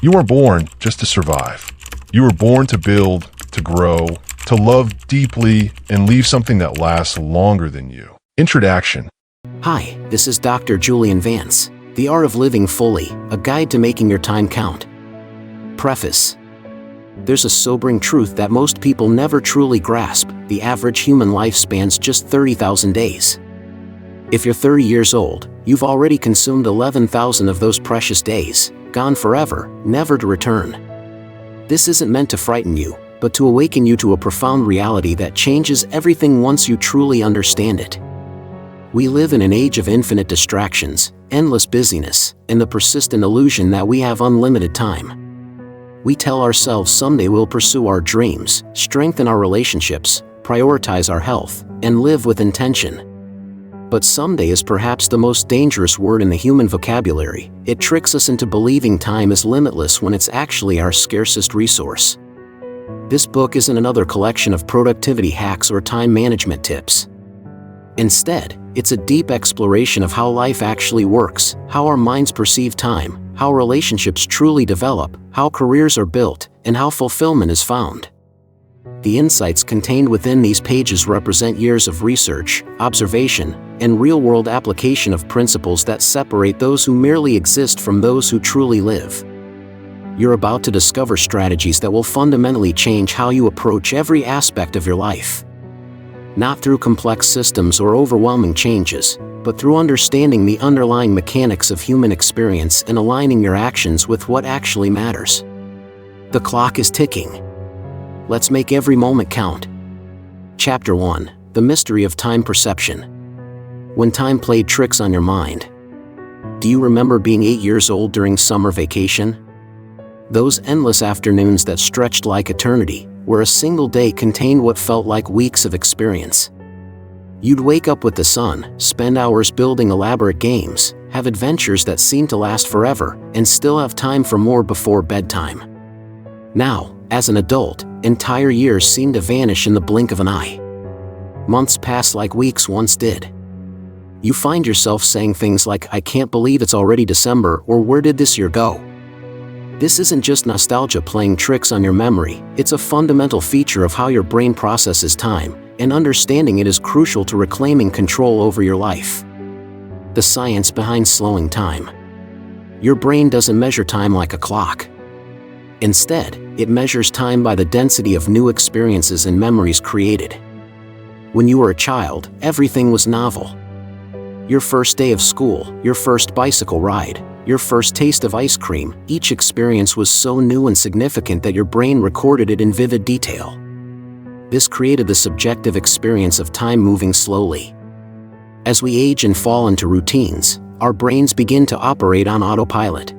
You weren't born just to survive. You were born to build, to grow, to love deeply, and leave something that lasts longer than you. Introduction. Hi, this is Dr. Julian Vance, The Art of Living Fully, a guide to making your time count. Preface. There's a sobering truth that most people never truly grasp: the average human life spans just 30,000 days. If you're 30 years old, you've already consumed 11,000 of those precious days, gone forever, never to return. This isn't meant to frighten you, but to awaken you to a profound reality that changes everything once you truly understand it. We live in an age of infinite distractions, endless busyness, and the persistent illusion that we have unlimited time. We tell ourselves someday we'll pursue our dreams, strengthen our relationships, prioritize our health, and live with intention. But someday is perhaps the most dangerous word in the human vocabulary. It tricks us into believing time is limitless when it's actually our scarcest resource. This book isn't another collection of productivity hacks or time management tips. Instead, it's a deep exploration of how life actually works, how our minds perceive time, how relationships truly develop, how careers are built, and how fulfillment is found. The insights contained within these pages represent years of research, observation, and real-world application of principles that separate those who merely exist from those who truly live. You're about to discover strategies that will fundamentally change how you approach every aspect of your life. Not through complex systems or overwhelming changes, but through understanding the underlying mechanics of human experience and aligning your actions with what actually matters. The clock is ticking. Let's make every moment count. Chapter 1: The Mystery of Time Perception. When time played tricks on your mind. Do you remember being 8 years old during summer vacation? Those endless afternoons that stretched like eternity, where a single day contained what felt like weeks of experience. You'd wake up with the sun, spend hours building elaborate games, have adventures that seemed to last forever, and still have time for more before bedtime. Now, as an adult, entire years seem to vanish in the blink of an eye. Months pass like weeks once did. You find yourself saying things like, "I can't believe it's already December," or "Where did this year go?" This isn't just nostalgia playing tricks on your memory, it's a fundamental feature of how your brain processes time, and understanding it is crucial to reclaiming control over your life. The science behind slowing time. Your brain doesn't measure time like a clock. Instead, it measures time by the density of new experiences and memories created. When you were a child, everything was novel. Your first day of school, your first bicycle ride, your first taste of ice cream, each experience was so new and significant that your brain recorded it in vivid detail. This created the subjective experience of time moving slowly. As we age and fall into routines, our brains begin to operate on autopilot.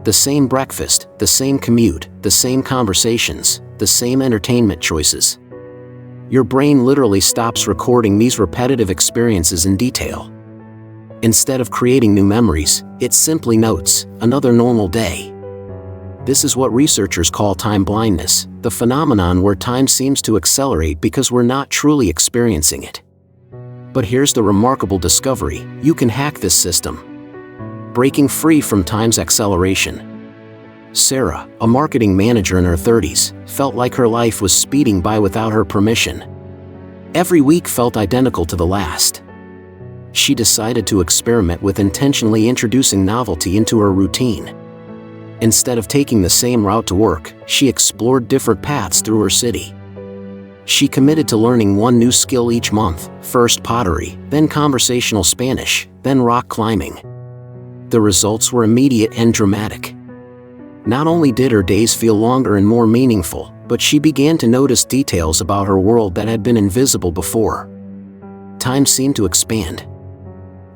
The same breakfast, the same commute, the same conversations, the same entertainment choices. Your brain literally stops recording these repetitive experiences in detail. Instead of creating new memories, it simply notes, "Another normal day." This is what researchers call time blindness, the phenomenon where time seems to accelerate because we're not truly experiencing it. But here's the remarkable discovery: you can hack this system. Breaking free from time's acceleration. Sarah, a marketing manager in her 30s, felt like her life was speeding by without her permission. Every week felt identical to the last. She decided to experiment with intentionally introducing novelty into her routine. Instead of taking the same route to work, she explored different paths through her city. She committed to learning one new skill each month, first pottery, then conversational Spanish, then rock climbing. The results were immediate and dramatic. Not only did her days feel longer and more meaningful, but she began to notice details about her world that had been invisible before. Time seemed to expand.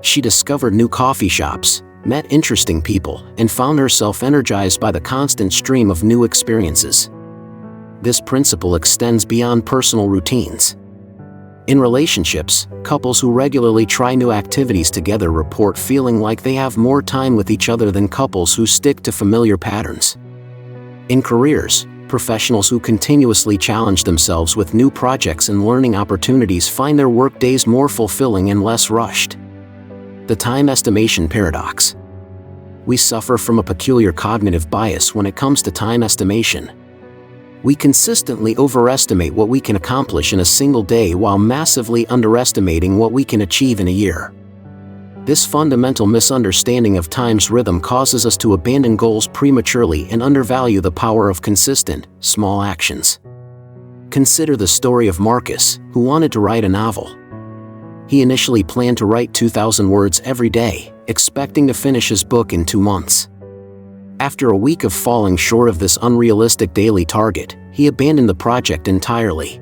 She discovered new coffee shops, met interesting people, and found herself energized by the constant stream of new experiences. This principle extends beyond personal routines. In relationships, couples who regularly try new activities together report feeling like they have more time with each other than couples who stick to familiar patterns. In careers, professionals who continuously challenge themselves with new projects and learning opportunities find their work days more fulfilling and less rushed. The time estimation paradox. We suffer from a peculiar cognitive bias when it comes to time estimation. We consistently overestimate what we can accomplish in a single day while massively underestimating what we can achieve in a year. This fundamental misunderstanding of time's rhythm causes us to abandon goals prematurely and undervalue the power of consistent, small actions. Consider the story of Marcus, who wanted to write a novel. He initially planned to write 2,000 words every day, expecting to finish his book in 2 months. After a week of falling short of this unrealistic daily target, he abandoned the project entirely.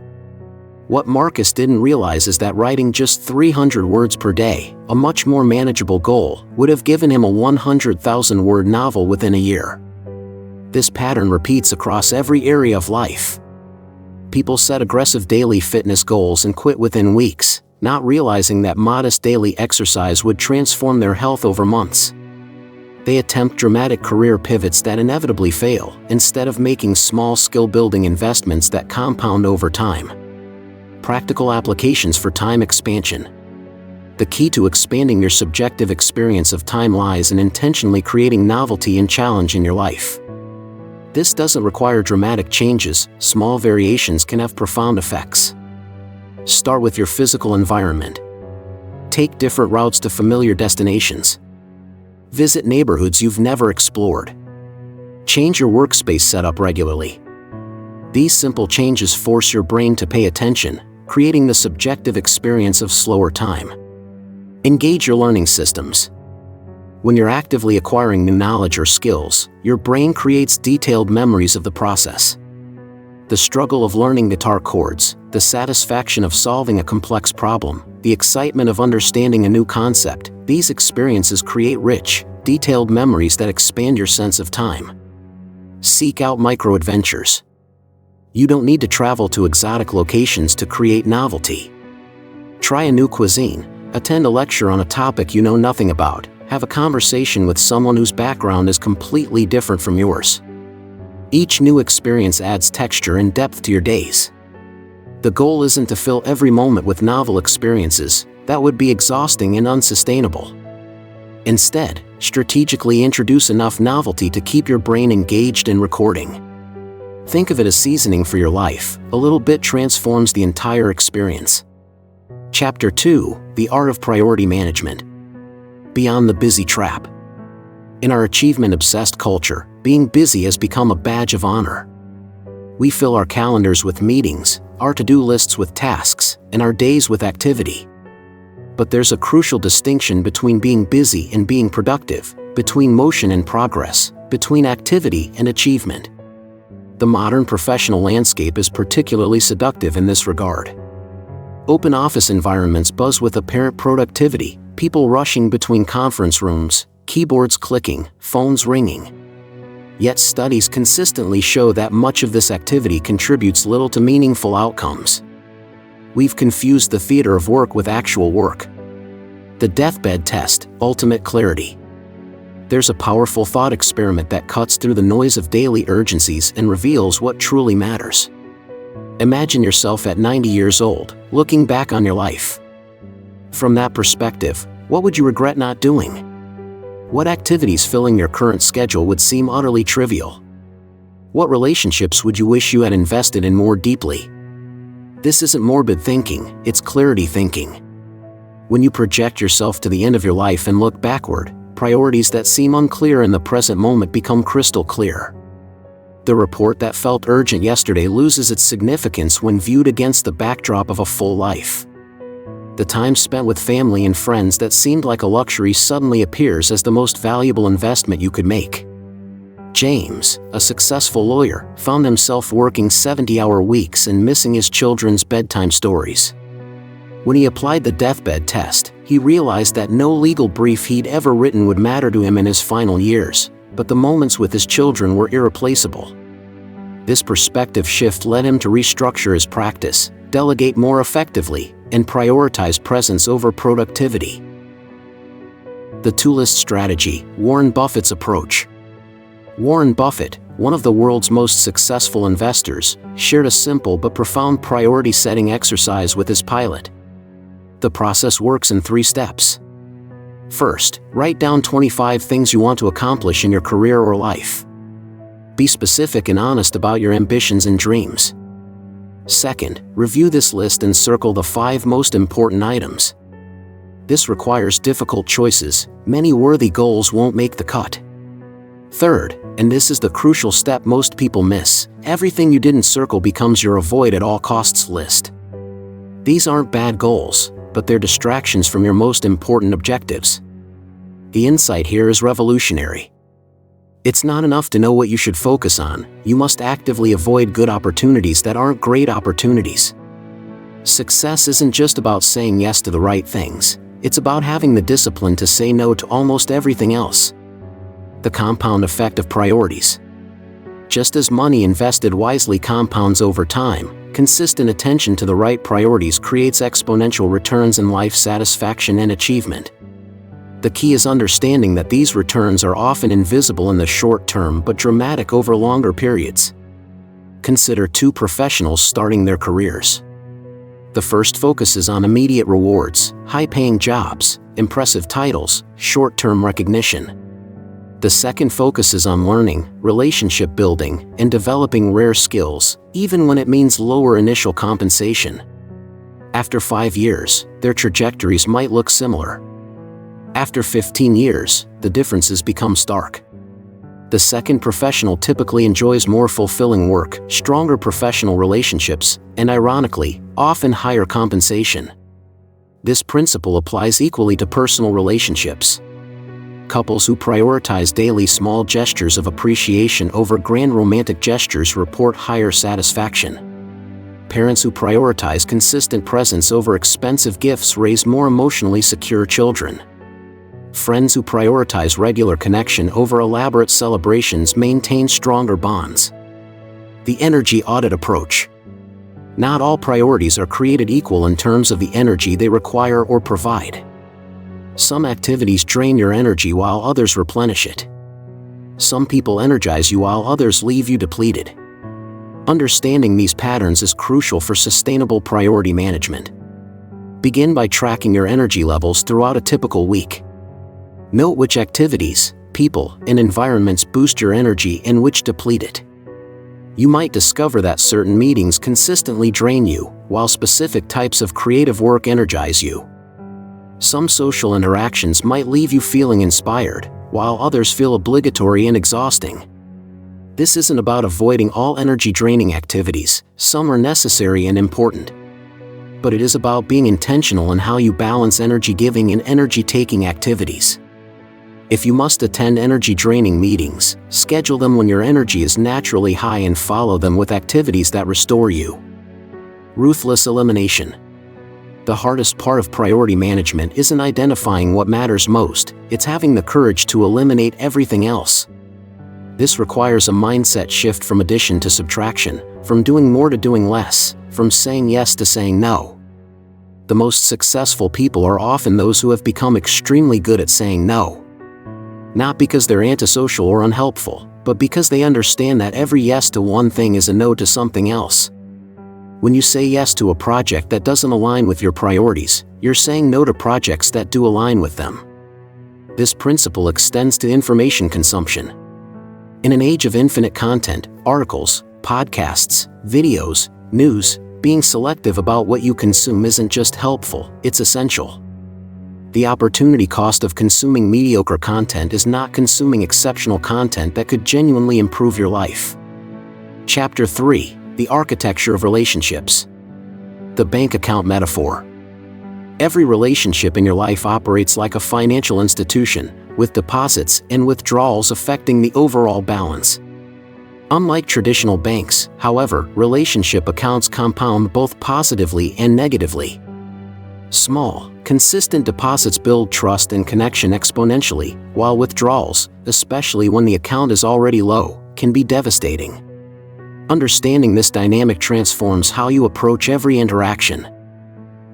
What Marcus didn't realize is that writing just 300 words per day, a much more manageable goal, would have given him a 100,000-word novel within a year. This pattern repeats across every area of life. People set aggressive daily fitness goals and quit within weeks, not realizing that modest daily exercise would transform their health over months. They attempt dramatic career pivots that inevitably fail, instead of making small skill-building investments that compound over time. Practical applications for time expansion. The key to expanding your subjective experience of time lies in intentionally creating novelty and challenge in your life. This doesn't require dramatic changes. Small variations can have profound effects. Start with your physical environment. Take different routes to familiar destinations. Visit neighborhoods you've never explored. Change your workspace setup regularly. These simple changes force your brain to pay attention, creating the subjective experience of slower time. Engage your learning systems. When you're actively acquiring new knowledge or skills, your brain creates detailed memories of the process. The struggle of learning guitar chords, the satisfaction of solving a complex problem, the excitement of understanding a new concept, these experiences create rich, detailed memories that expand your sense of time. Seek out micro-adventures. You don't need to travel to exotic locations to create novelty. Try a new cuisine, attend a lecture on a topic you know nothing about, have a conversation with someone whose background is completely different from yours. Each new experience adds texture and depth to your days. The goal isn't to fill every moment with novel experiences. That would be exhausting and unsustainable. Instead, strategically introduce enough novelty to keep your brain engaged and recording. Think of it as seasoning for your life. A little bit transforms the entire experience. Chapter 2: The Art of Priority Management. Beyond the busy trap. In our achievement-obsessed culture, being busy has become a badge of honor. We fill our calendars with meetings, our to-do lists with tasks, and our days with activity. But there's a crucial distinction between being busy and being productive, between motion and progress, between activity and achievement. The modern professional landscape is particularly seductive in this regard. Open office environments buzz with apparent productivity, people rushing between conference rooms, keyboards clicking, phones ringing. Yet studies consistently show that much of this activity contributes little to meaningful outcomes. We've confused the theater of work with actual work. The deathbed test, ultimate clarity. There's a powerful thought experiment that cuts through the noise of daily urgencies and reveals what truly matters. Imagine yourself at 90 years old, looking back on your life. From that perspective, what would you regret not doing? What activities filling your current schedule would seem utterly trivial? What relationships would you wish you had invested in more deeply? This isn't morbid thinking, it's clarity thinking. When you project yourself to the end of your life and look backward, priorities that seem unclear in the present moment become crystal clear. The report that felt urgent yesterday loses its significance when viewed against the backdrop of a full life. The time spent with family and friends that seemed like a luxury suddenly appears as the most valuable investment you could make. James, a successful lawyer, found himself working 70-hour weeks and missing his children's bedtime stories. When he applied the deathbed test, he realized that no legal brief he'd ever written would matter to him in his final years, but the moments with his children were irreplaceable. This perspective shift led him to restructure his practice, delegate more effectively, and prioritize presence over productivity. The two-list strategy, Warren Buffett's approach. Warren Buffett, one of the world's most successful investors, shared a simple but profound priority-setting exercise with his pilot. The process works in 3 steps. First, write down 25 things you want to accomplish in your career or life. Be specific and honest about your ambitions and dreams. Second, review this list and circle the 5 most important items. This requires difficult choices. Many worthy goals won't make the cut. Third, and this is the crucial step most people miss, everything you didn't circle becomes your avoid at all costs list. These aren't bad goals, but they're distractions from your most important objectives. The insight here is revolutionary. It's not enough to know what you should focus on, you must actively avoid good opportunities that aren't great opportunities. Success isn't just about saying yes to the right things, it's about having the discipline to say no to almost everything else. The compound effect of priorities. Just as money invested wisely compounds over time, consistent attention to the right priorities creates exponential returns in life satisfaction and achievement. The key is understanding that these returns are often invisible in the short term but dramatic over longer periods. Consider 2 professionals starting their careers. The first focuses on immediate rewards, high-paying jobs, impressive titles, short-term recognition. The second focuses on learning, relationship building, and developing rare skills, even when it means lower initial compensation. After 5 years, their trajectories might look similar. After 15 years, the differences become stark. The second professional typically enjoys more fulfilling work, stronger professional relationships, and ironically, often higher compensation. This principle applies equally to personal relationships. Couples who prioritize daily small gestures of appreciation over grand romantic gestures report higher satisfaction. Parents who prioritize consistent presence over expensive gifts raise more emotionally secure children. Friends who prioritize regular connection over elaborate celebrations maintain stronger bonds. The energy audit approach. Not all priorities are created equal in terms of the energy they require or provide. Some activities drain your energy while others replenish it. Some people energize you while others leave you depleted. Understanding these patterns is crucial for sustainable priority management. Begin by tracking your energy levels throughout a typical week. Note which activities, people, and environments boost your energy and which deplete it. You might discover that certain meetings consistently drain you, while specific types of creative work energize you. Some social interactions might leave you feeling inspired, while others feel obligatory and exhausting. This isn't about avoiding all energy-draining activities, some are necessary and important. But it is about being intentional in how you balance energy-giving and energy-taking activities. If you must attend energy-draining meetings, schedule them when your energy is naturally high and follow them with activities that restore you. Ruthless elimination. The hardest part of priority management isn't identifying what matters most, it's having the courage to eliminate everything else. This requires a mindset shift from addition to subtraction, from doing more to doing less, from saying yes to saying no. The most successful people are often those who have become extremely good at saying no. Not because they're antisocial or unhelpful, but because they understand that every yes to one thing is a no to something else. When you say yes to a project that doesn't align with your priorities, you're saying no to projects that do align with them. This principle extends to information consumption. In an age of infinite content, articles, podcasts, videos, news, being selective about what you consume isn't just helpful, it's essential. The opportunity cost of consuming mediocre content is not consuming exceptional content that could genuinely improve your life. Chapter 3. The Architecture of Relationships. The bank account metaphor. Every relationship in your life operates like a financial institution, with deposits and withdrawals affecting the overall balance. Unlike traditional banks, however, relationship accounts compound both positively and negatively. Small, consistent deposits build trust and connection exponentially, while withdrawals, especially when the account is already low, can be devastating. Understanding this dynamic transforms how you approach every interaction.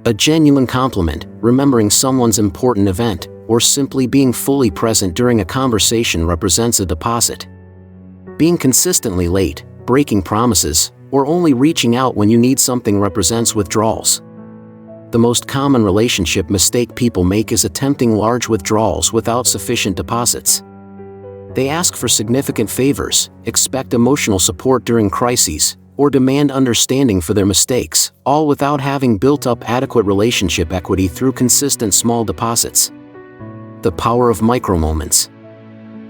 A genuine compliment, remembering someone's important event, or simply being fully present during a conversation represents a deposit. Being consistently late, breaking promises, or only reaching out when you need something represents withdrawals. The most common relationship mistake people make is attempting large withdrawals without sufficient deposits. They ask for significant favors, expect emotional support during crises, or demand understanding for their mistakes, all without having built up adequate relationship equity through consistent small deposits. The power of micro-moments.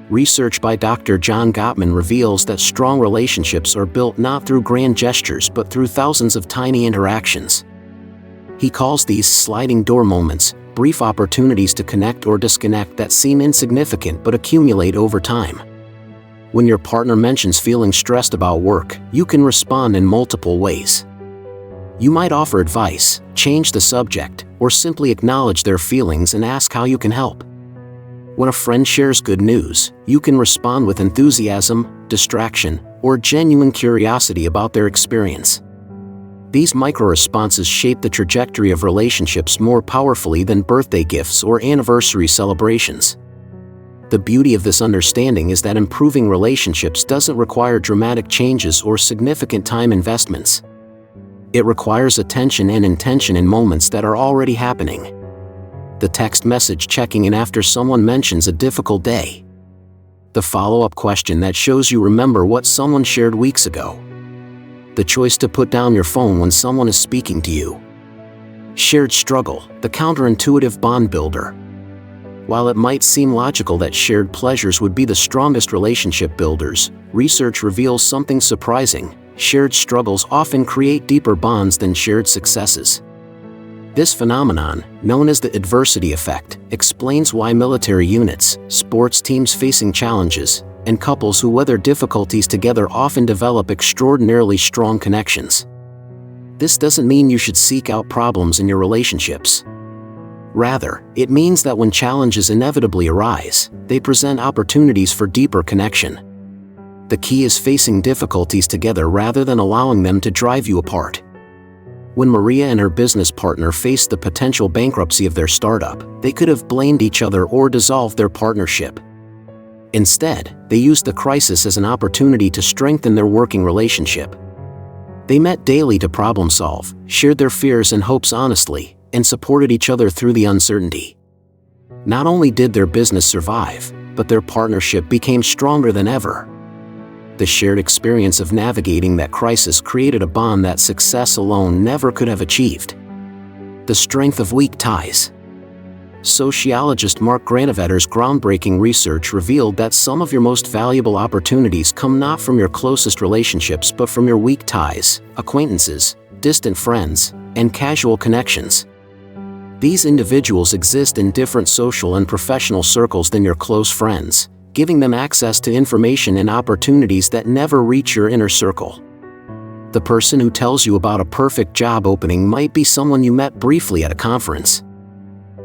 Research by Dr. John Gottman reveals that strong relationships are built not through grand gestures but through thousands of tiny interactions. He calls these sliding door moments, brief opportunities to connect or disconnect that seem insignificant but accumulate over time. When your partner mentions feeling stressed about work, you can respond in multiple ways. You might offer advice, change the subject, or simply acknowledge their feelings and ask how you can help. When a friend shares good news, you can respond with enthusiasm, distraction, or genuine curiosity about their experience. These micro-responses shape the trajectory of relationships more powerfully than birthday gifts or anniversary celebrations. The beauty of this understanding is that improving relationships doesn't require dramatic changes or significant time investments. It requires attention and intention in moments that are already happening. The text message checking in after someone mentions a difficult day. The follow-up question that shows you remember what someone shared weeks ago. The choice to put down your phone when someone is speaking to you. Shared struggle, the counterintuitive bond builder. While it might seem logical that shared pleasures would be the strongest relationship builders, research reveals something surprising. Shared struggles often create deeper bonds than shared successes. This phenomenon, known as the adversity effect, explains why military units, sports teams facing challenges, and couples who weather difficulties together often develop extraordinarily strong connections. This doesn't mean you should seek out problems in your relationships. Rather, it means that when challenges inevitably arise, they present opportunities for deeper connection. The key is facing difficulties together rather than allowing them to drive you apart. When Maria and her business partner faced the potential bankruptcy of their startup, they could have blamed each other or dissolved their partnership. Instead, they used the crisis as an opportunity to strengthen their working relationship. They met daily to problem solve, shared their fears and hopes honestly, and supported each other through the uncertainty. Not only did their business survive, but their partnership became stronger than ever. The shared experience of navigating that crisis created a bond that success alone never could have achieved. The strength of weak ties. Sociologist Mark Granovetter's groundbreaking research revealed that some of your most valuable opportunities come not from your closest relationships but from your weak ties, acquaintances, distant friends, and casual connections. These individuals exist in different social and professional circles than your close friends, giving them access to information and opportunities that never reach your inner circle. The person who tells you about a perfect job opening might be someone you met briefly at a conference.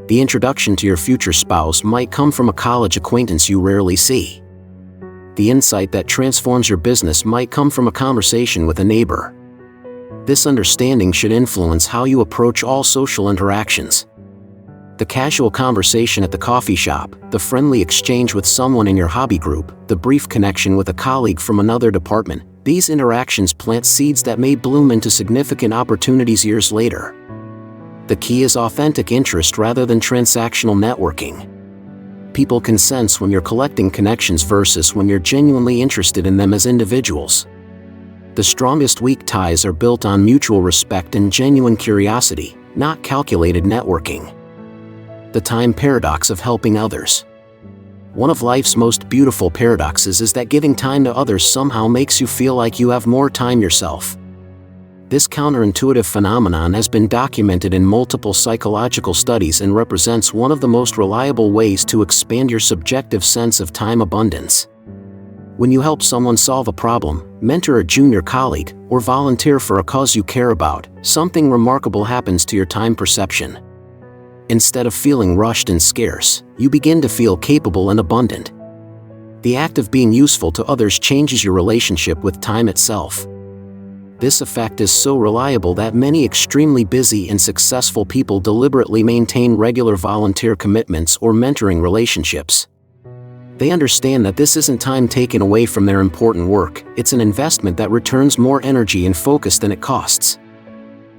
The introduction to your future spouse might come from a college acquaintance you rarely see. The insight that transforms your business might come from a conversation with a neighbor. This understanding should influence how you approach all social interactions. The casual conversation at the coffee shop, the friendly exchange with someone in your hobby group, the brief connection with a colleague from another department, these interactions plant seeds that may bloom into significant opportunities years later. The key is authentic interest rather than transactional networking. People can sense when you're collecting connections versus when you're genuinely interested in them as individuals. The strongest weak ties are built on mutual respect and genuine curiosity, not calculated networking. The time paradox of helping others. One of life's most beautiful paradoxes is that giving time to others somehow makes you feel like you have more time yourself. This counterintuitive phenomenon has been documented in multiple psychological studies and represents one of the most reliable ways to expand your subjective sense of time abundance. When you help someone solve a problem, mentor a junior colleague, or volunteer for a cause you care about, something remarkable happens to your time perception. Instead of feeling rushed and scarce, you begin to feel capable and abundant. The act of being useful to others changes your relationship with time itself. This effect is so reliable that many extremely busy and successful people deliberately maintain regular volunteer commitments or mentoring relationships. They understand that this isn't time taken away from their important work, it's an investment that returns more energy and focus than it costs.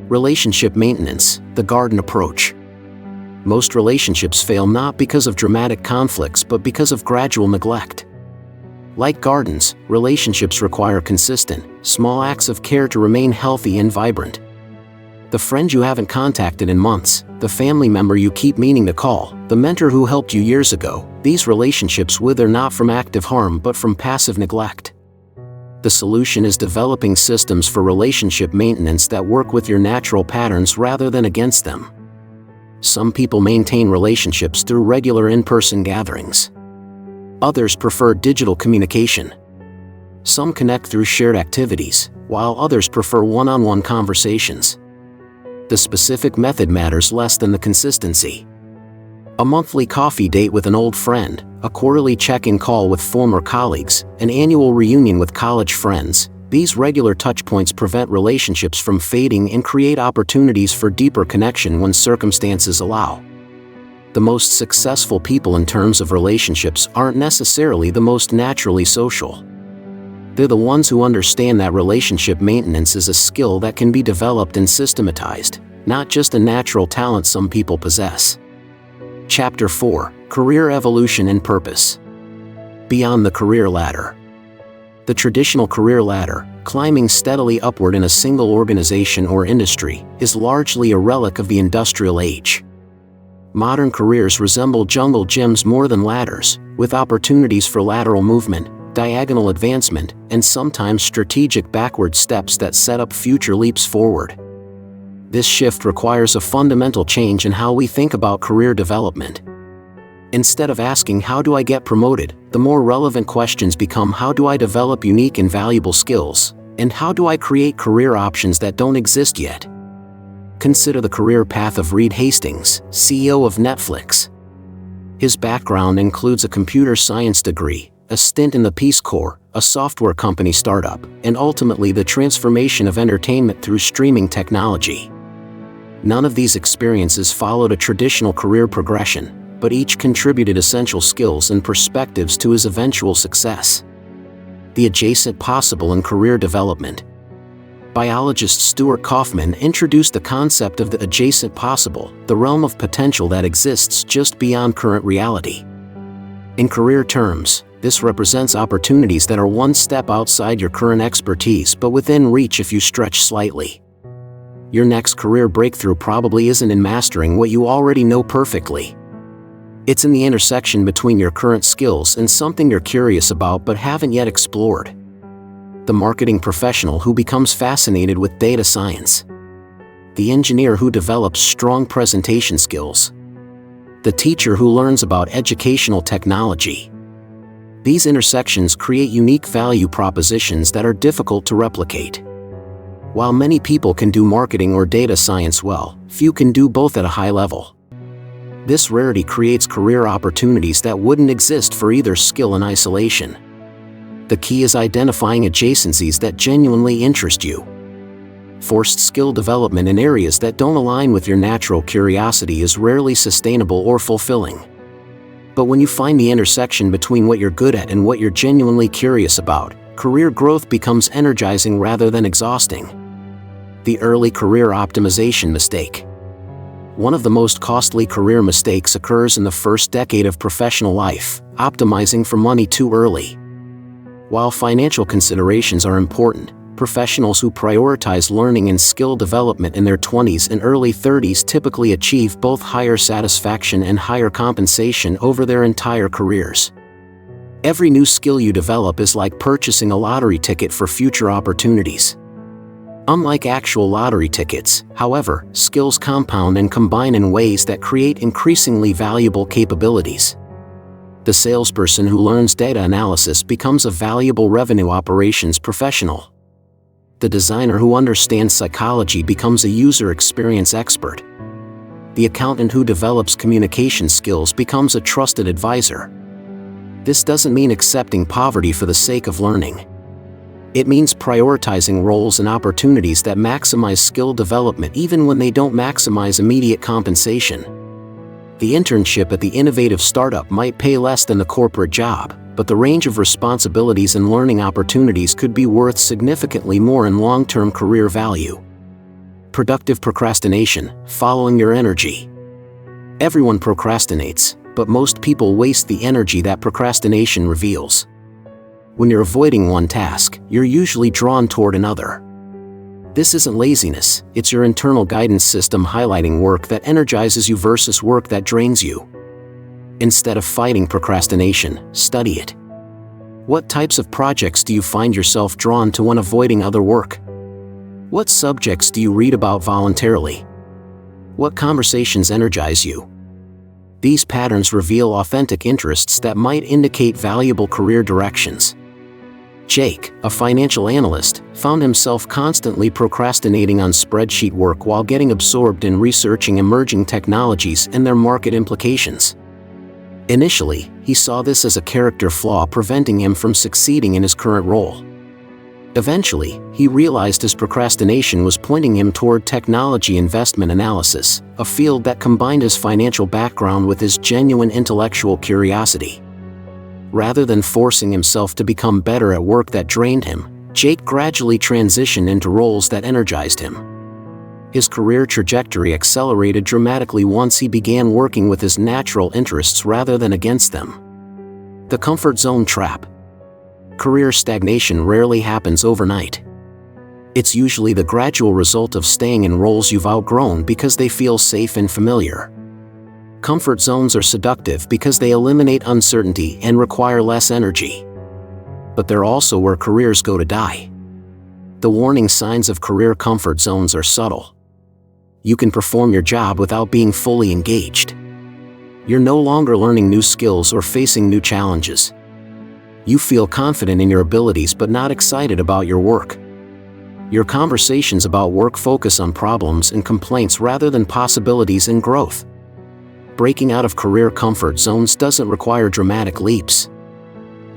Relationship maintenance, the garden approach. Most relationships fail not because of dramatic conflicts but because of gradual neglect. Like gardens, relationships require consistent, small acts of care to remain healthy and vibrant. The friend you haven't contacted in months, the family member you keep meaning to call, the mentor who helped you years ago, these relationships wither not from active harm but from passive neglect. The solution is developing systems for relationship maintenance that work with your natural patterns rather than against them. Some people maintain relationships through regular in-person gatherings. Others prefer digital communication. Some connect through shared activities, while others prefer one-on-one conversations. The specific method matters less than the consistency. A monthly coffee date with an old friend, a quarterly check-in call with former colleagues, an annual reunion with college friends, these regular touchpoints prevent relationships from fading and create opportunities for deeper connection when circumstances allow. The most successful people in terms of relationships aren't necessarily the most naturally social. They're the ones who understand that relationship maintenance is a skill that can be developed and systematized, not just a natural talent some people possess. Chapter 4: Career Evolution and Purpose. Beyond the career ladder. The traditional career ladder, climbing steadily upward in a single organization or industry, is largely a relic of the industrial age. Modern careers resemble jungle gyms more than ladders, with opportunities for lateral movement, diagonal advancement, and sometimes strategic backward steps that set up future leaps forward. This shift requires a fundamental change in how we think about career development. Instead of asking how do I get promoted, the more relevant questions become how do I develop unique and valuable skills, and how do I create career options that don't exist yet? Consider the career path of Reed Hastings, CEO of Netflix. His background includes a computer science degree, a stint in the Peace Corps, a software company startup, and ultimately the transformation of entertainment through streaming technology. None of these experiences followed a traditional career progression, but each contributed essential skills and perspectives to his eventual success. The adjacent possible in career development. Biologist Stuart Kaufman introduced the concept of the adjacent possible, the realm of potential that exists just beyond current reality. In career terms, this represents opportunities that are one step outside your current expertise but within reach if you stretch slightly. Your next career breakthrough probably isn't in mastering what you already know perfectly. It's in the intersection between your current skills and something you're curious about but haven't yet explored. The marketing professional who becomes fascinated with data science. The engineer who develops strong presentation skills. The teacher who learns about educational technology. These intersections create unique value propositions that are difficult to replicate. While many people can do marketing or data science well, few can do both at a high level. This rarity creates career opportunities that wouldn't exist for either skill in isolation. The key is identifying adjacencies that genuinely interest you. Forced skill development in areas that don't align with your natural curiosity is rarely sustainable or fulfilling. But when you find the intersection between what you're good at and what you're genuinely curious about, career growth becomes energizing rather than exhausting. The early career optimization mistake. One of the most costly career mistakes occurs in the first decade of professional life, optimizing for money too early. While financial considerations are important, professionals who prioritize learning and skill development in their 20s and early 30s typically achieve both higher satisfaction and higher compensation over their entire careers. Every new skill you develop is like purchasing a lottery ticket for future opportunities. Unlike actual lottery tickets, however, skills compound and combine in ways that create increasingly valuable capabilities. The salesperson who learns data analysis becomes a valuable revenue operations professional. The designer who understands psychology becomes a user experience expert. The accountant who develops communication skills becomes a trusted advisor. This doesn't mean accepting poverty for the sake of learning. It means prioritizing roles and opportunities that maximize skill development even when they don't maximize immediate compensation. The internship at the innovative startup might pay less than the corporate job, but the range of responsibilities and learning opportunities could be worth significantly more in long-term career value. Productive procrastination, following your energy. Everyone procrastinates, but most people waste the energy that procrastination reveals. When you're avoiding one task, you're usually drawn toward another. This isn't laziness, it's your internal guidance system highlighting work that energizes you versus work that drains you. Instead of fighting procrastination, study it. What types of projects do you find yourself drawn to when avoiding other work? What subjects do you read about voluntarily? What conversations energize you? These patterns reveal authentic interests that might indicate valuable career directions. Jake, a financial analyst, found himself constantly procrastinating on spreadsheet work while getting absorbed in researching emerging technologies and their market implications. Initially, he saw this as a character flaw preventing him from succeeding in his current role. Eventually, he realized his procrastination was pointing him toward technology investment analysis, a field that combined his financial background with his genuine intellectual curiosity. Rather than forcing himself to become better at work that drained him, Jake gradually transitioned into roles that energized him. His career trajectory accelerated dramatically once he began working with his natural interests rather than against them. The comfort zone trap. Career stagnation rarely happens overnight. It's usually the gradual result of staying in roles you've outgrown because they feel safe and familiar. Comfort zones are seductive because they eliminate uncertainty and require less energy. But they're also where careers go to die. The warning signs of career comfort zones are subtle. You can perform your job without being fully engaged. You're no longer learning new skills or facing new challenges. You feel confident in your abilities but not excited about your work. Your conversations about work focus on problems and complaints rather than possibilities and growth. Breaking out of career comfort zones doesn't require dramatic leaps.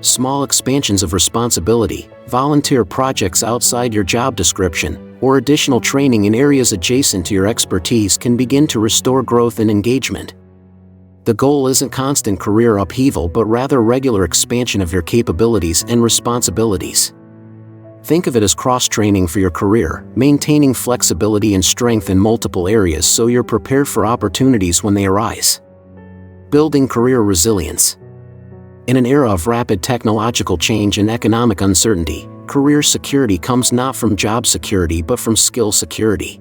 Small expansions of responsibility, volunteer projects outside your job description, or additional training in areas adjacent to your expertise can begin to restore growth and engagement. The goal isn't constant career upheaval but rather regular expansion of your capabilities and responsibilities. Think of it as cross-training for your career, maintaining flexibility and strength in multiple areas so you're prepared for opportunities when they arise. Building career resilience. In an era of rapid technological change and economic uncertainty, career security comes not from job security but from skill security.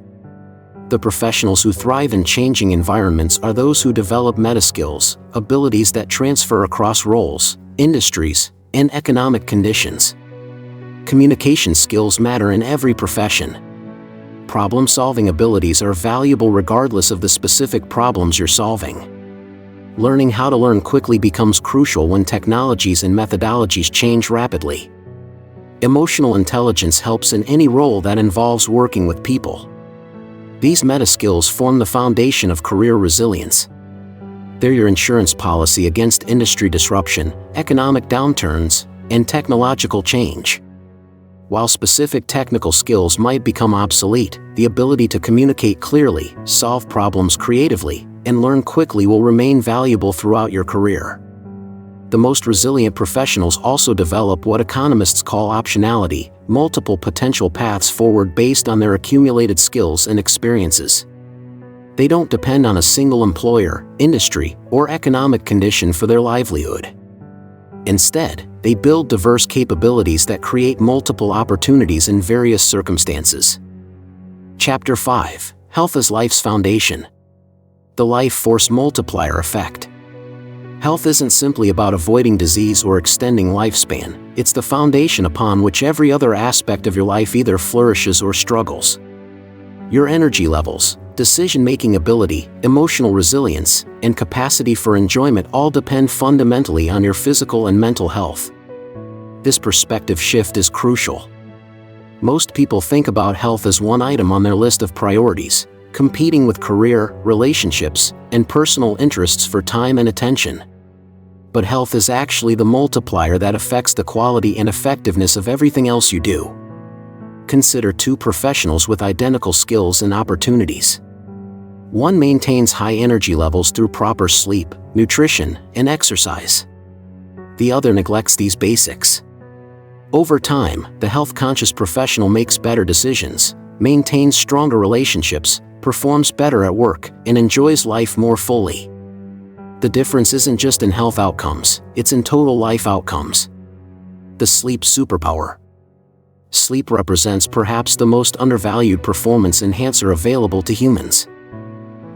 The professionals who thrive in changing environments are those who develop meta-skills, abilities that transfer across roles, industries, and economic conditions. Communication skills matter in every profession. Problem-solving abilities are valuable regardless of the specific problems you're solving. Learning how to learn quickly becomes crucial when technologies and methodologies change rapidly. Emotional intelligence helps in any role that involves working with people. These meta-skills form the foundation of career resilience. They're your insurance policy against industry disruption, economic downturns, and technological change. While specific technical skills might become obsolete, the ability to communicate clearly, solve problems creatively, and learn quickly will remain valuable throughout your career. The most resilient professionals also develop what economists call optionality, multiple potential paths forward based on their accumulated skills and experiences. They don't depend on a single employer, industry, or economic condition for their livelihood. Instead, they build diverse capabilities that create multiple opportunities in various circumstances. Chapter 5: Health as Life's Foundation. The Life Force Multiplier Effect. Health isn't simply about avoiding disease or extending lifespan, it's the foundation upon which every other aspect of your life either flourishes or struggles. Your energy levels, decision-making ability, emotional resilience, and capacity for enjoyment all depend fundamentally on your physical and mental health. This perspective shift is crucial. Most people think about health as one item on their list of priorities, competing with career, relationships, and personal interests for time and attention. But health is actually the multiplier that affects the quality and effectiveness of everything else you do. Consider two professionals with identical skills and opportunities. One maintains high energy levels through proper sleep, nutrition, and exercise. The other neglects these basics. Over time, the health-conscious professional makes better decisions, maintains stronger relationships, performs better at work, and enjoys life more fully. The difference isn't just in health outcomes, it's in total life outcomes. The sleep superpower. Sleep represents perhaps the most undervalued performance enhancer available to humans.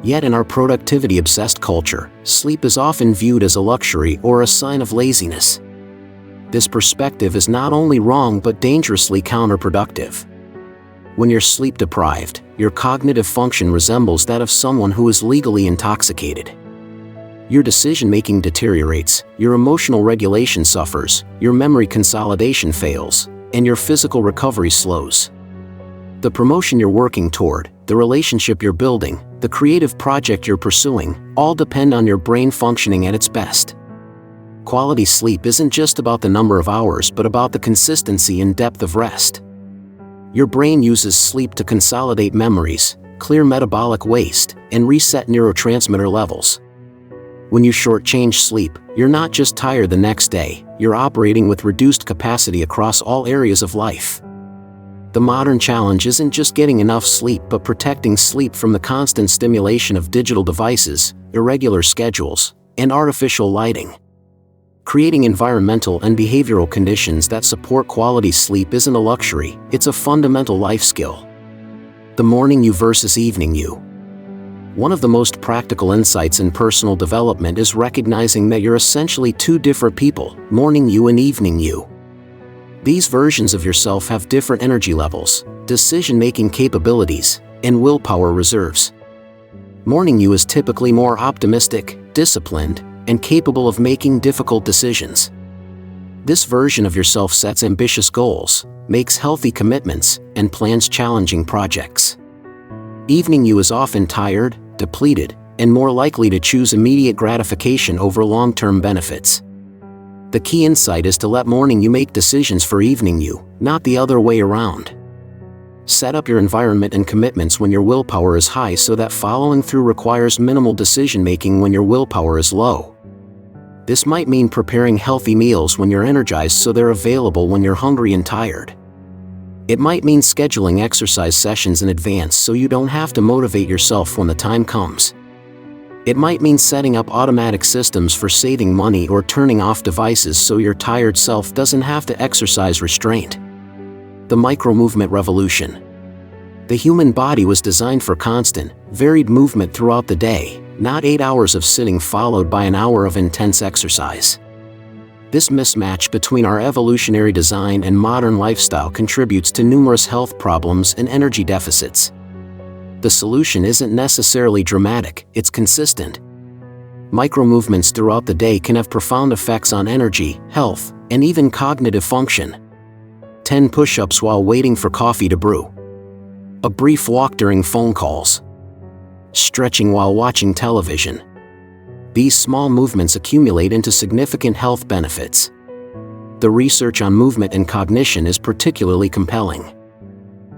Yet in our productivity-obsessed culture, sleep is often viewed as a luxury or a sign of laziness. This perspective is not only wrong but dangerously counterproductive. When you're sleep-deprived, your cognitive function resembles that of someone who is legally intoxicated. Your decision-making deteriorates, your emotional regulation suffers, your memory consolidation fails, and your physical recovery slows. The promotion you're working toward, the relationship you're building, the creative project you're pursuing, all depend on your brain functioning at its best. Quality sleep isn't just about the number of hours but about the consistency and depth of rest. Your brain uses sleep to consolidate memories, clear metabolic waste, and reset neurotransmitter levels. When you shortchange sleep, you're not just tired the next day, you're operating with reduced capacity across all areas of life. The modern challenge isn't just getting enough sleep but protecting sleep from the constant stimulation of digital devices, irregular schedules, and artificial lighting. Creating environmental and behavioral conditions that support quality sleep isn't a luxury, it's a fundamental life skill. The morning you versus evening you. One of the most practical insights in personal development is recognizing that you're essentially two different people, morning you and evening you. These versions of yourself have different energy levels, decision-making capabilities, and willpower reserves. Morning you is typically more optimistic, disciplined, and capable of making difficult decisions. This version of yourself sets ambitious goals, makes healthy commitments, and plans challenging projects. Evening you is often tired, depleted, and more likely to choose immediate gratification over long-term benefits. The key insight is to let morning you make decisions for evening you, not the other way around. Set up your environment and commitments when your willpower is high so that following through requires minimal decision-making when your willpower is low. This might mean preparing healthy meals when you're energized so they're available when you're hungry and tired. It might mean scheduling exercise sessions in advance so you don't have to motivate yourself when the time comes. It might mean setting up automatic systems for saving money or turning off devices so your tired self doesn't have to exercise restraint. The micro-movement revolution. The human body was designed for constant, varied movement throughout the day, not 8 hours of sitting followed by an hour of intense exercise. This mismatch between our evolutionary design and modern lifestyle contributes to numerous health problems and energy deficits. The solution isn't necessarily dramatic, it's consistent. Micro-movements throughout the day can have profound effects on energy, health, and even cognitive function. 10 push-ups while waiting for coffee to brew. A brief walk during phone calls. Stretching while watching television. These small movements accumulate into significant health benefits. The research on movement and cognition is particularly compelling.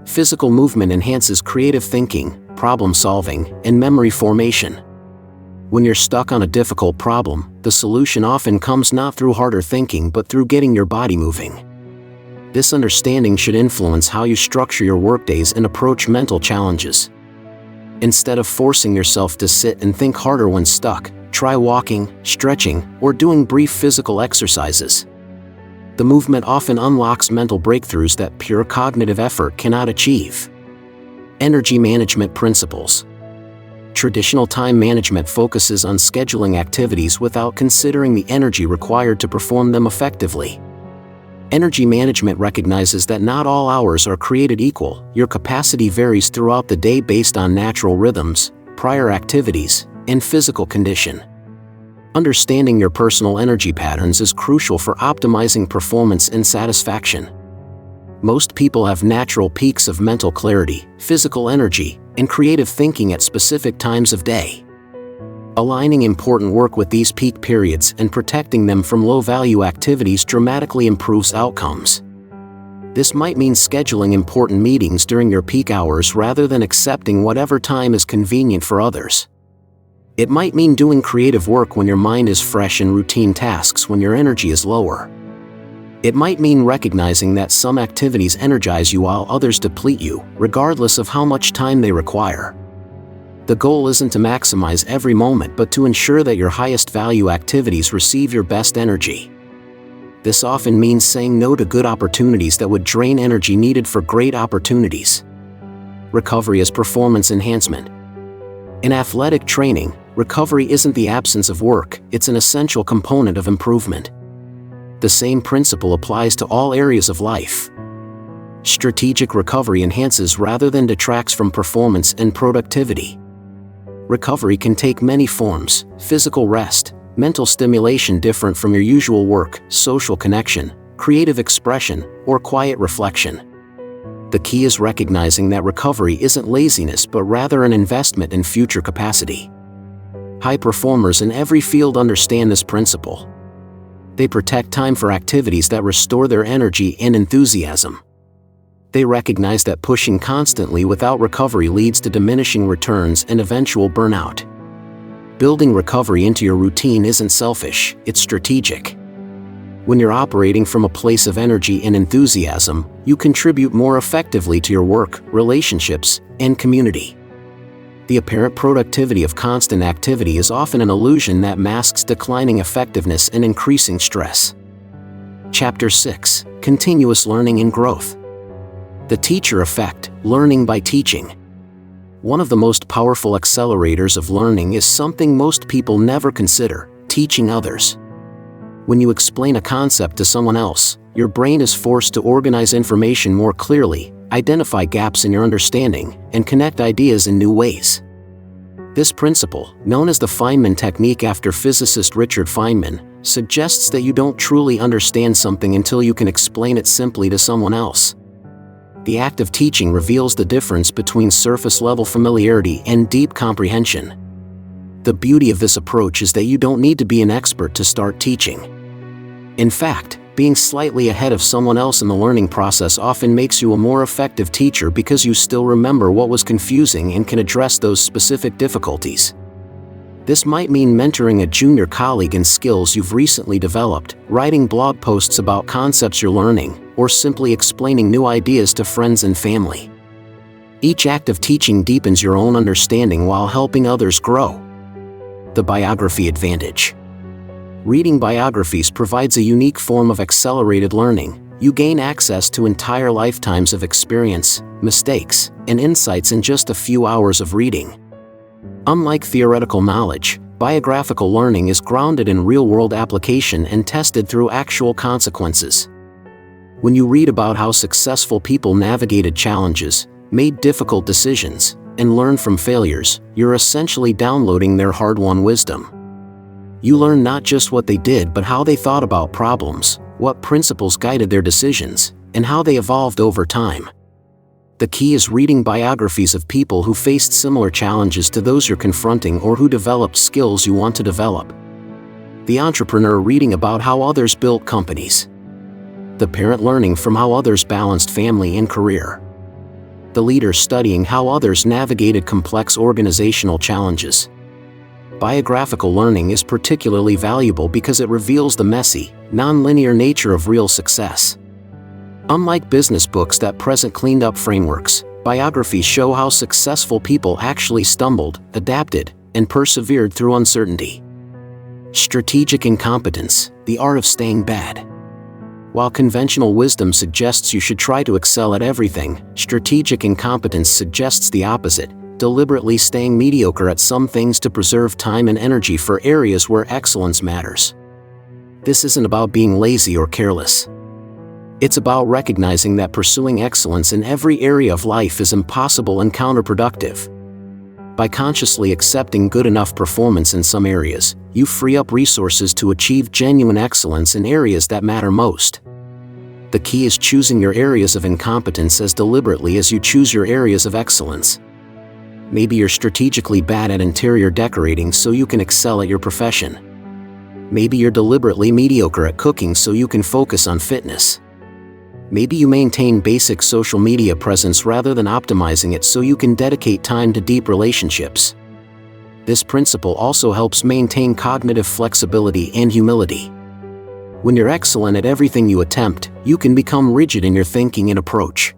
Physical movement enhances creative thinking, problem-solving, and memory formation. When you're stuck on a difficult problem, the solution often comes not through harder thinking but through getting your body moving. This understanding should influence how you structure your workdays and approach mental challenges. Instead of forcing yourself to sit and think harder when stuck, try walking, stretching, or doing brief physical exercises. The movement often unlocks mental breakthroughs that pure cognitive effort cannot achieve. Energy management principles. Traditional time management focuses on scheduling activities without considering the energy required to perform them effectively. Energy management recognizes that not all hours are created equal. Your capacity varies throughout the day based on natural rhythms, prior activities, and physical condition. Understanding your personal energy patterns is crucial for optimizing performance and satisfaction. Most people have natural peaks of mental clarity, physical energy, and creative thinking at specific times of day. Aligning important work with these peak periods and protecting them from low-value activities dramatically improves outcomes. This might mean scheduling important meetings during your peak hours rather than accepting whatever time is convenient for others. It might mean doing creative work when your mind is fresh and routine tasks when your energy is lower. It might mean recognizing that some activities energize you while others deplete you, regardless of how much time they require. The goal isn't to maximize every moment but to ensure that your highest value activities receive your best energy. This often means saying no to good opportunities that would drain energy needed for great opportunities. Recovery as performance enhancement. In athletic training, recovery isn't the absence of work, it's an essential component of improvement. The same principle applies to all areas of life. Strategic recovery enhances rather than detracts from performance and productivity. Recovery can take many forms: physical rest, mental stimulation different from your usual work, social connection, creative expression, or quiet reflection. The key is recognizing that recovery isn't laziness but rather an investment in future capacity. High performers in every field understand this principle. They protect time for activities that restore their energy and enthusiasm. They recognize that pushing constantly without recovery leads to diminishing returns and eventual burnout. Building recovery into your routine isn't selfish, it's strategic. When you're operating from a place of energy and enthusiasm, you contribute more effectively to your work, relationships, and community. The apparent productivity of constant activity is often an illusion that masks declining effectiveness and increasing stress. Chapter 6: Continuous Learning and Growth. The teacher effect, learning by teaching. One of the most powerful accelerators of learning is something most people never consider: teaching others. When you explain a concept to someone else, your brain is forced to organize information more clearly, identify gaps in your understanding, and connect ideas in new ways. This principle, known as the Feynman technique after physicist Richard Feynman, suggests that you don't truly understand something until you can explain it simply to someone else. The act of teaching reveals the difference between surface-level familiarity and deep comprehension. The beauty of this approach is that you don't need to be an expert to start teaching. In fact, being slightly ahead of someone else in the learning process often makes you a more effective teacher because you still remember what was confusing and can address those specific difficulties. This might mean mentoring a junior colleague in skills you've recently developed, writing blog posts about concepts you're learning, or simply explaining new ideas to friends and family. Each act of teaching deepens your own understanding while helping others grow. The biography advantage. Reading biographies provides a unique form of accelerated learning. You gain access to entire lifetimes of experience, mistakes, and insights in just a few hours of reading. Unlike theoretical knowledge, biographical learning is grounded in real-world application and tested through actual consequences. When you read about how successful people navigated challenges, made difficult decisions, and learned from failures, you're essentially downloading their hard-won wisdom. You learn not just what they did but how they thought about problems, what principles guided their decisions, and how they evolved over time. The key is reading biographies of people who faced similar challenges to those you're confronting or who developed skills you want to develop. The entrepreneur reading about how others built companies. The parent learning from how others balanced family and career. The leader studying how others navigated complex organizational challenges. Biographical learning is particularly valuable because it reveals the messy, non-linear nature of real success. Unlike business books that present cleaned-up frameworks, biographies show how successful people actually stumbled, adapted, and persevered through uncertainty. Strategic incompetence, the art of staying bad. While conventional wisdom suggests you should try to excel at everything, strategic incompetence suggests the opposite: deliberately staying mediocre at some things to preserve time and energy for areas where excellence matters. This isn't about being lazy or careless. It's about recognizing that pursuing excellence in every area of life is impossible and counterproductive. By consciously accepting good enough performance in some areas, you free up resources to achieve genuine excellence in areas that matter most. The key is choosing your areas of incompetence as deliberately as you choose your areas of excellence. Maybe you're strategically bad at interior decorating so you can excel at your profession. Maybe you're deliberately mediocre at cooking so you can focus on fitness. Maybe you maintain basic social media presence rather than optimizing it so you can dedicate time to deep relationships. This principle also helps maintain cognitive flexibility and humility. When you're excellent at everything you attempt, you can become rigid in your thinking and approach.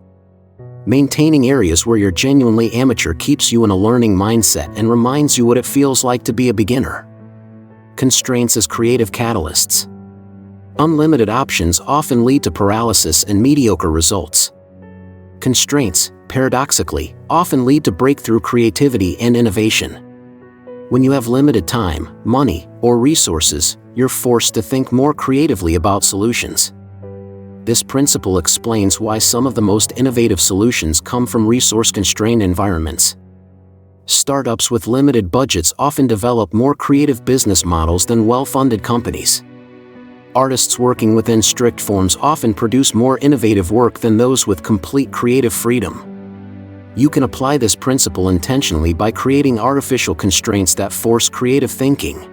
Maintaining areas where you're genuinely amateur keeps you in a learning mindset and reminds you what it feels like to be a beginner. Constraints as creative catalysts. Unlimited options often lead to paralysis and mediocre results. Constraints, paradoxically, often lead to breakthrough creativity and innovation. When you have limited time, money, or resources, you're forced to think more creatively about solutions. This principle explains why some of the most innovative solutions come from resource-constrained environments. Startups with limited budgets often develop more creative business models than well-funded companies. Artists working within strict forms often produce more innovative work than those with complete creative freedom. You can apply this principle intentionally by creating artificial constraints that force creative thinking.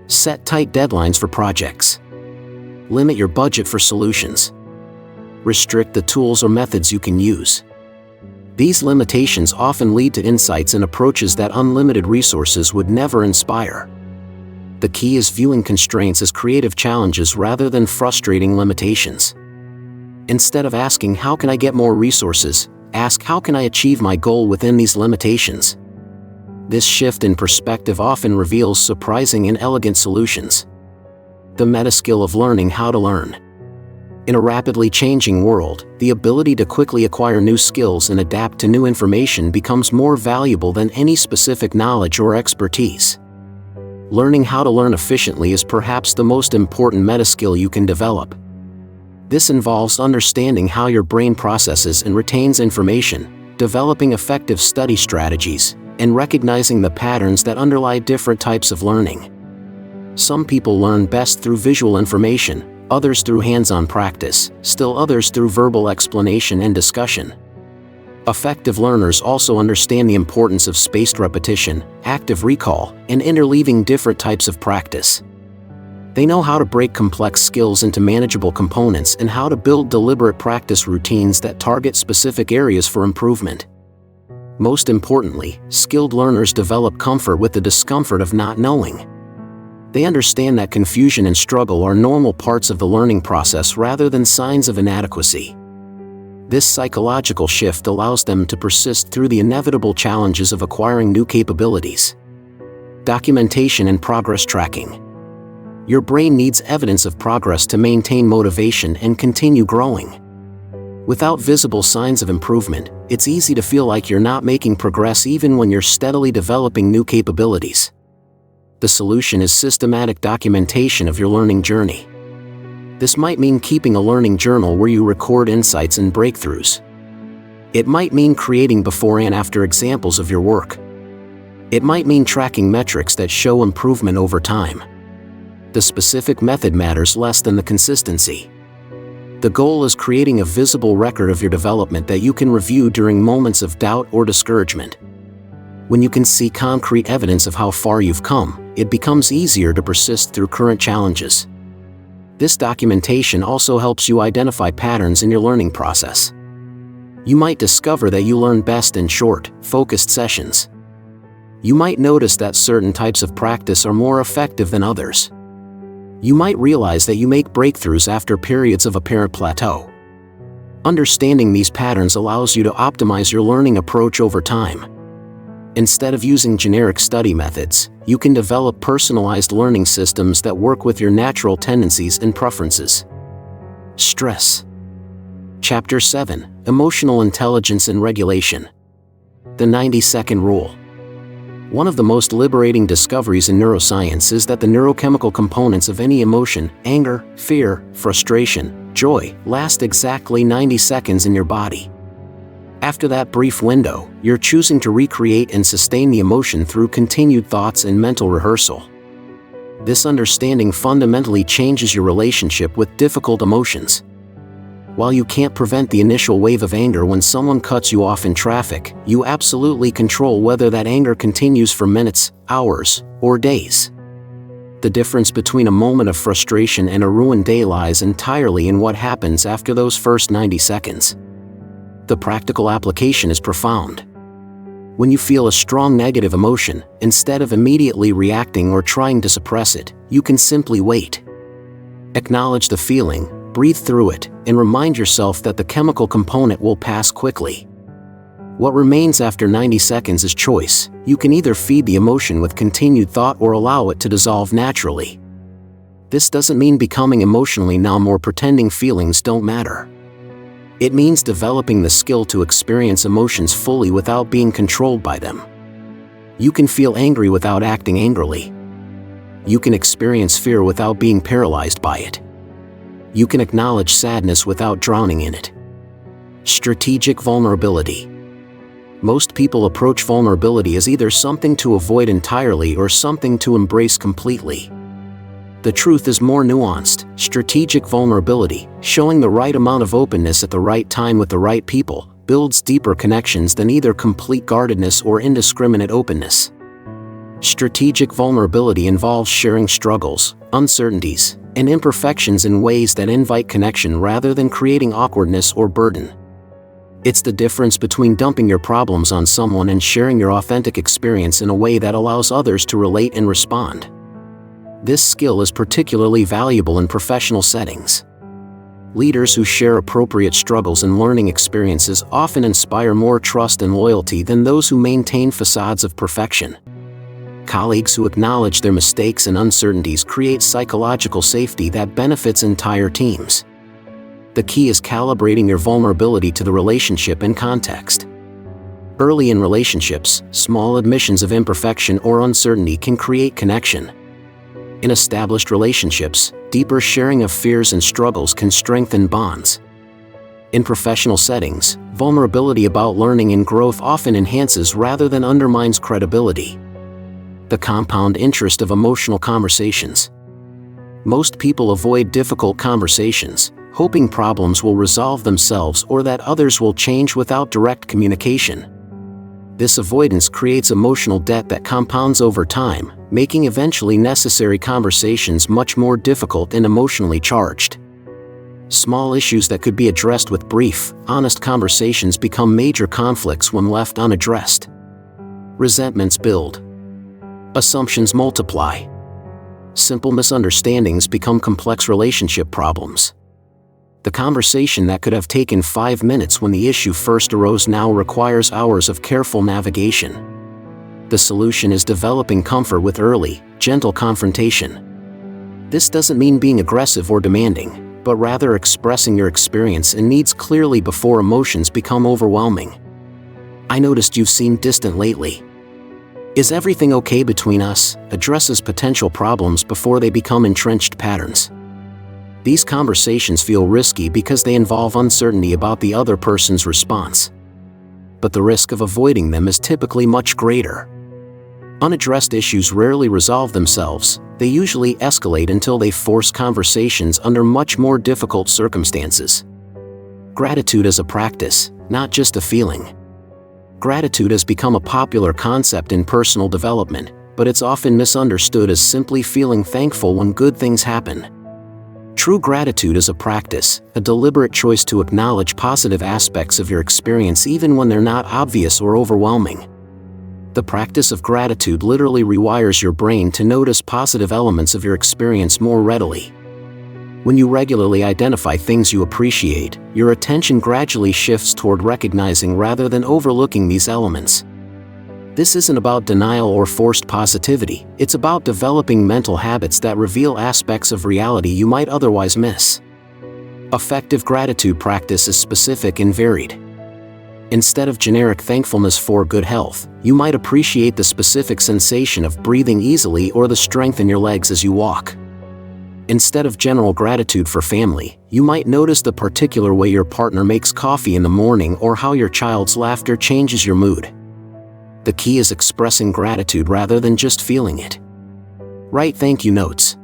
Set tight deadlines for projects. Limit your budget for solutions. Restrict the tools or methods you can use. These limitations often lead to insights and approaches that unlimited resources would never inspire. The key is viewing constraints as creative challenges rather than frustrating limitations. Instead of asking, "How can I get more resources?" ask, "How can I achieve my goal within these limitations?" This shift in perspective often reveals surprising and elegant solutions. The meta-skill of learning how to learn. In a rapidly changing world, the ability to quickly acquire new skills and adapt to new information becomes more valuable than any specific knowledge or expertise. Learning how to learn efficiently is perhaps the most important meta-skill you can develop. This involves understanding how your brain processes and retains information, developing effective study strategies, and recognizing the patterns that underlie different types of learning. Some people learn best through visual information, others through hands-on practice, still others through verbal explanation and discussion. Effective learners also understand the importance of spaced repetition, active recall, and interleaving different types of practice. They know how to break complex skills into manageable components and how to build deliberate practice routines that target specific areas for improvement. Most importantly, skilled learners develop comfort with the discomfort of not knowing. They understand that confusion and struggle are normal parts of the learning process rather than signs of inadequacy. This psychological shift allows them to persist through the inevitable challenges of acquiring new capabilities. Documentation and progress tracking. Your brain needs evidence of progress to maintain motivation and continue growing. Without visible signs of improvement, it's easy to feel like you're not making progress even when you're steadily developing new capabilities. The solution is systematic documentation of your learning journey. This might mean keeping a learning journal where you record insights and breakthroughs. It might mean creating before and after examples of your work. It might mean tracking metrics that show improvement over time. The specific method matters less than the consistency. The goal is creating a visible record of your development that you can review during moments of doubt or discouragement. When you can see concrete evidence of how far you've come, it becomes easier to persist through current challenges. This documentation also helps you identify patterns in your learning process. You might discover that you learn best in short, focused sessions. You might notice that certain types of practice are more effective than others. You might realize that you make breakthroughs after periods of apparent plateau. Understanding these patterns allows you to optimize your learning approach over time. Instead of using generic study methods, you can develop personalized learning systems that work with your natural tendencies and preferences. Stress. Chapter 7: Emotional Intelligence and Regulation. The 90-second rule. One of the most liberating discoveries in neuroscience is that the neurochemical components of any emotion, anger, fear, frustration, joy, last exactly 90 seconds in your body. After that brief window, you're choosing to recreate and sustain the emotion through continued thoughts and mental rehearsal. This understanding fundamentally changes your relationship with difficult emotions. While you can't prevent the initial wave of anger when someone cuts you off in traffic, you absolutely control whether that anger continues for minutes, hours, or days. The difference between a moment of frustration and a ruined day lies entirely in what happens after those first 90 seconds. The practical application is profound. When you feel a strong negative emotion, instead of immediately reacting or trying to suppress it, you can simply wait. Acknowledge the feeling, breathe through it, and remind yourself that the chemical component will pass quickly. What remains after 90 seconds is choice. You can either feed the emotion with continued thought or allow it to dissolve naturally. This doesn't mean becoming emotionally numb or pretending feelings don't matter. It means developing the skill to experience emotions fully without being controlled by them. You can feel angry without acting angrily. You can experience fear without being paralyzed by it. You can acknowledge sadness without drowning in it. Strategic vulnerability. Most people approach vulnerability as either something to avoid entirely or something to embrace completely. The truth is more nuanced. Strategic vulnerability, showing the right amount of openness at the right time with the right people, builds deeper connections than either complete guardedness or indiscriminate openness. Strategic vulnerability involves sharing struggles, uncertainties, and imperfections in ways that invite connection rather than creating awkwardness or burden. It's the difference between dumping your problems on someone and sharing your authentic experience in a way that allows others to relate and respond. This skill is particularly valuable in professional settings. Leaders who share appropriate struggles and learning experiences often inspire more trust and loyalty than those who maintain facades of perfection. Colleagues who acknowledge their mistakes and uncertainties create psychological safety that benefits entire teams. The key is calibrating your vulnerability to the relationship and context. Early in relationships, small admissions of imperfection or uncertainty can create connection. In established relationships, deeper sharing of fears and struggles can strengthen bonds. In professional settings, vulnerability about learning and growth often enhances rather than undermines credibility. The compound interest of emotional conversations. Most people avoid difficult conversations, hoping problems will resolve themselves or that others will change without direct communication. This avoidance creates emotional debt that compounds over time, making eventually necessary conversations much more difficult and emotionally charged. Small issues that could be addressed with brief, honest conversations become major conflicts when left unaddressed. Resentments build. Assumptions multiply. Simple misunderstandings become complex relationship problems. The conversation that could have taken 5 minutes when the issue first arose now requires hours of careful navigation. The solution is developing comfort with early, gentle confrontation. This doesn't mean being aggressive or demanding, but rather expressing your experience and needs clearly before emotions become overwhelming. "I noticed you've seemed distant lately. Is everything okay between us?" addresses potential problems before they become entrenched patterns. These conversations feel risky because they involve uncertainty about the other person's response. But the risk of avoiding them is typically much greater. Unaddressed issues rarely resolve themselves, they usually escalate until they force conversations under much more difficult circumstances. Gratitude as a practice, not just a feeling. Gratitude has become a popular concept in personal development, but it's often misunderstood as simply feeling thankful when good things happen. True gratitude is a practice, a deliberate choice to acknowledge positive aspects of your experience even when they're not obvious or overwhelming. The practice of gratitude literally rewires your brain to notice positive elements of your experience more readily. When you regularly identify things you appreciate, your attention gradually shifts toward recognizing rather than overlooking these elements. This isn't about denial or forced positivity, it's about developing mental habits that reveal aspects of reality you might otherwise miss. Effective gratitude practice is specific and varied. Instead of generic thankfulness for good health, you might appreciate the specific sensation of breathing easily or the strength in your legs as you walk. Instead of general gratitude for family, you might notice the particular way your partner makes coffee in the morning or how your child's laughter changes your mood. The key is expressing gratitude rather than just feeling it. Write thank you notes.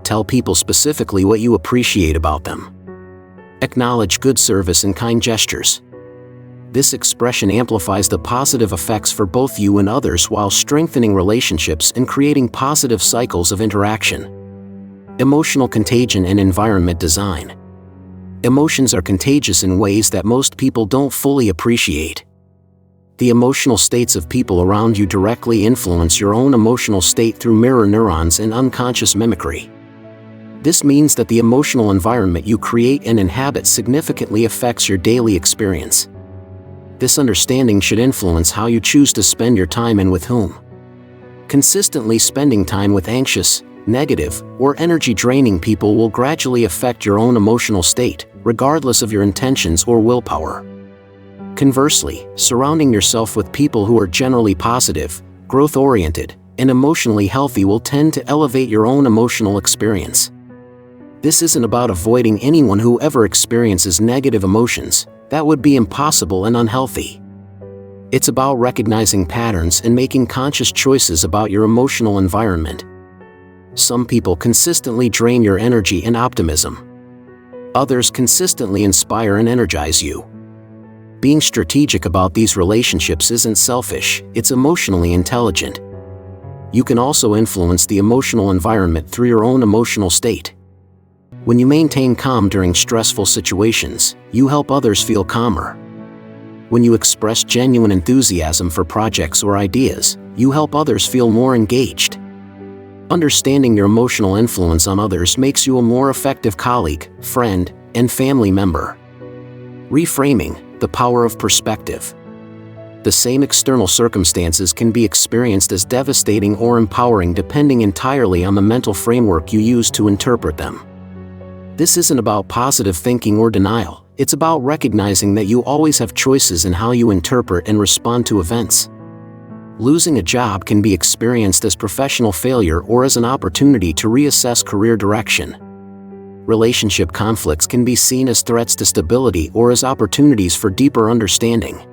Tell people specifically what you appreciate about them. Acknowledge good service and kind gestures. This expression amplifies the positive effects for both you and others while strengthening relationships and creating positive cycles of interaction. Emotional contagion and environment design. Emotions are contagious in ways that most people don't fully appreciate. The emotional states of people around you directly influence your own emotional state through mirror neurons and unconscious mimicry. This means that the emotional environment you create and inhabit significantly affects your daily experience. This understanding should influence how you choose to spend your time and with whom. Consistently spending time with anxious, negative, or energy-draining people will gradually affect your own emotional state, regardless of your intentions or willpower. Conversely, surrounding yourself with people who are generally positive, growth-oriented, and emotionally healthy will tend to elevate your own emotional experience. This isn't about avoiding anyone who ever experiences negative emotions. That would be impossible and unhealthy. It's about recognizing patterns and making conscious choices about your emotional environment. Some people consistently drain your energy and optimism. Others consistently inspire and energize you. Being strategic about these relationships isn't selfish, it's emotionally intelligent. You can also influence the emotional environment through your own emotional state. When you maintain calm during stressful situations, you help others feel calmer. When you express genuine enthusiasm for projects or ideas, you help others feel more engaged. Understanding your emotional influence on others makes you a more effective colleague, friend, and family member. Reframing, the power of perspective. The same external circumstances can be experienced as devastating or empowering depending entirely on the mental framework you use to interpret them. This isn't about positive thinking or denial, it's about recognizing that you always have choices in how you interpret and respond to events. Losing a job can be experienced as professional failure or as an opportunity to reassess career direction. Relationship conflicts can be seen as threats to stability or as opportunities for deeper understanding.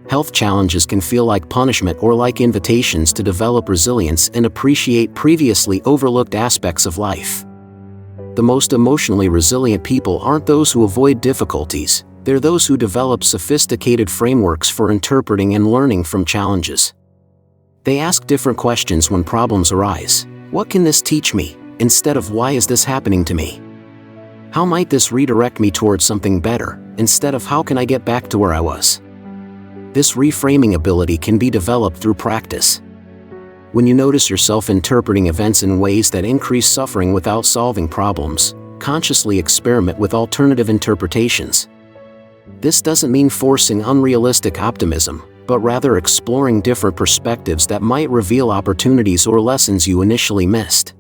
Health challenges can feel like punishment or like invitations to develop resilience and appreciate previously overlooked aspects of life. The most emotionally resilient people aren't those who avoid difficulties, they're those who develop sophisticated frameworks for interpreting and learning from challenges. They ask different questions when problems arise. What can this teach me? Instead of why is this happening to me? How might this redirect me towards something better, instead of how can I get back to where I was? This reframing ability can be developed through practice. When you notice yourself interpreting events in ways that increase suffering without solving problems, consciously experiment with alternative interpretations. This doesn't mean forcing unrealistic optimism, but rather exploring different perspectives that might reveal opportunities or lessons you initially missed.